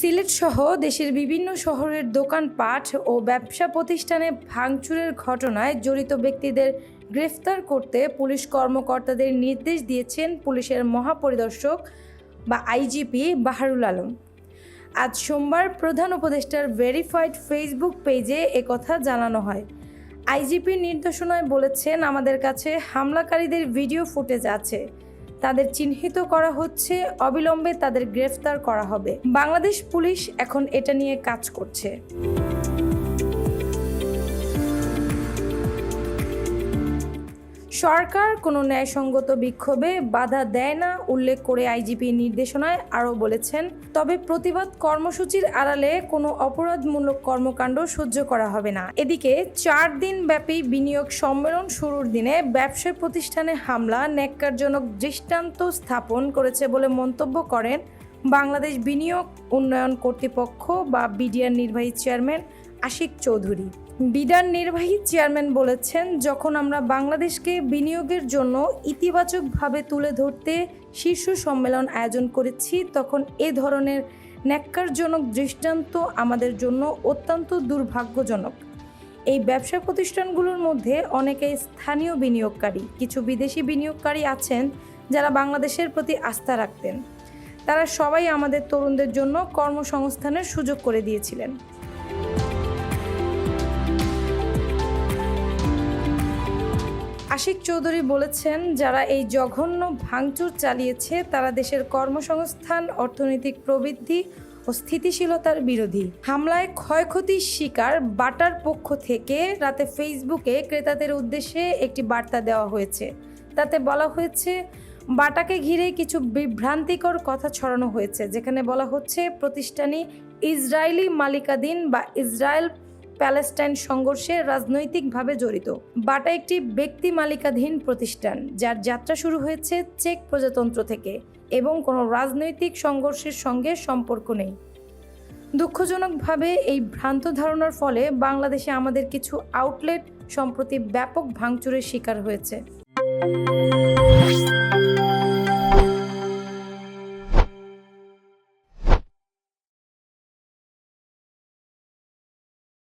সিলেটসহ দেশের বিভিন্ন শহরের দোকানপাট ও ব্যবসা প্রতিষ্ঠানে ভাঙচুরের ঘটনায় জড়িত ব্যক্তিদের গ্রেফতার করতে পুলিশ কর্মকর্তাদের নির্দেশ দিয়েছেন পুলিশের মহাপরিদর্শক বা আইজিপি বাহারুল আলম। আজ সোমবার প্রধান উপদেষ্টার ভেরিফাইড ফেসবুক পেজে একথা জানানো হয়। আইজিপির নির্দেশনায় বলেছেন, আমাদের কাছে হামলাকারীদের ভিডিও ফুটেজ আছে, তাদের চিহ্নিত করা হচ্ছে, অবিলম্বে তাদের গ্রেফতার করা হবে। বাংলাদেশ পুলিশ এখন এটা নিয়ে কাজ করছে। সরকার কোনো ন্যায়সঙ্গত বিক্ষোভে বাধা দেয় না উল্লেখ করে আইজিপির নির্দেশনায় আরও বলেছেন, তবে প্রতিবাদ কর্মসূচির আড়ালে কোনো অপরাধমূলক কর্মকাণ্ড সহ্য করা হবে না। এদিকে 4 দিন ব্যাপী বিনিয়োগ সম্মেলন শুরুর দিনে ব্যবসায়ী প্রতিষ্ঠানে হামলা ন্যাক্কারজনক দৃষ্টান্ত স্থাপন করেছে বলে মন্তব্য করেন বাংলাদেশ বিনিয়োগ উন্নয়ন কর্তৃপক্ষ বা বিডিআর নির্বাহী চেয়ারম্যান আশিক চৌধুরী। বিডার নির্বাহী চেয়ারম্যান বলেছেন, যখন আমরা বাংলাদেশকে বিনিয়োগের জন্য ইতিবাচকভাবে তুলে ধরতে শীর্ষ সম্মেলন আয়োজন করেছি, তখন এ ধরনের ন্যাক্কারজনক দৃষ্টান্ত আমাদের জন্য অত্যন্ত দুর্ভাগ্যজনক। এই ব্যবসা প্রতিষ্ঠানগুলোর মধ্যে অনেকে স্থানীয় বিনিয়োগকারী, কিছু বিদেশি বিনিয়োগকারী আছেন যারা বাংলাদেশের প্রতি আস্থা রাখতেন। তারা সবাই আমাদের তরুণদের জন্য কর্মসংস্থানের সুযোগ করে দিয়েছিলেন। আশিক চৌধুরী বলেছেন, যারা এই জঘন্য ভাঙচুর চালিয়েছে তারা দেশের কর্মসংস্থান, অর্থনৈতিক প্রবৃদ্ধি ও স্থিতিশীলতার বিরোধী। হামলায় ক্ষয়ক্ষতির শিকার বাটার পক্ষ থেকে রাতে ফেসবুকে ক্রেতাদের উদ্দেশ্যে একটি বার্তা দেওয়া হয়েছে। তাতে বলা হয়েছে, বাটাকে ঘিরে কিছু বিভ্রান্তিকর কথা ছড়ানো হয়েছে, যেখানে বলা হচ্ছে প্রতিষ্ঠানটি ইসরায়েলি মালিকানাধীন বা ইসরায়েল প্যালেস্টাইন সংঘর্ষে রাজনৈতিকভাবে জড়িত। বাটা একটি ব্যক্তি মালিকানাধীন প্রতিষ্ঠান, যার যাত্রা শুরু হয়েছে চেক প্রজাতন্ত্র থেকে এবং কোনো রাজনৈতিক সংঘর্ষের সঙ্গে সম্পর্ক নেই। দুঃখজনকভাবে এই ভ্রান্ত ধারণার ফলে বাংলাদেশে আমাদের কিছু আউটলেট সম্প্রতি ব্যাপক ভাঙচুরের শিকার হয়েছে।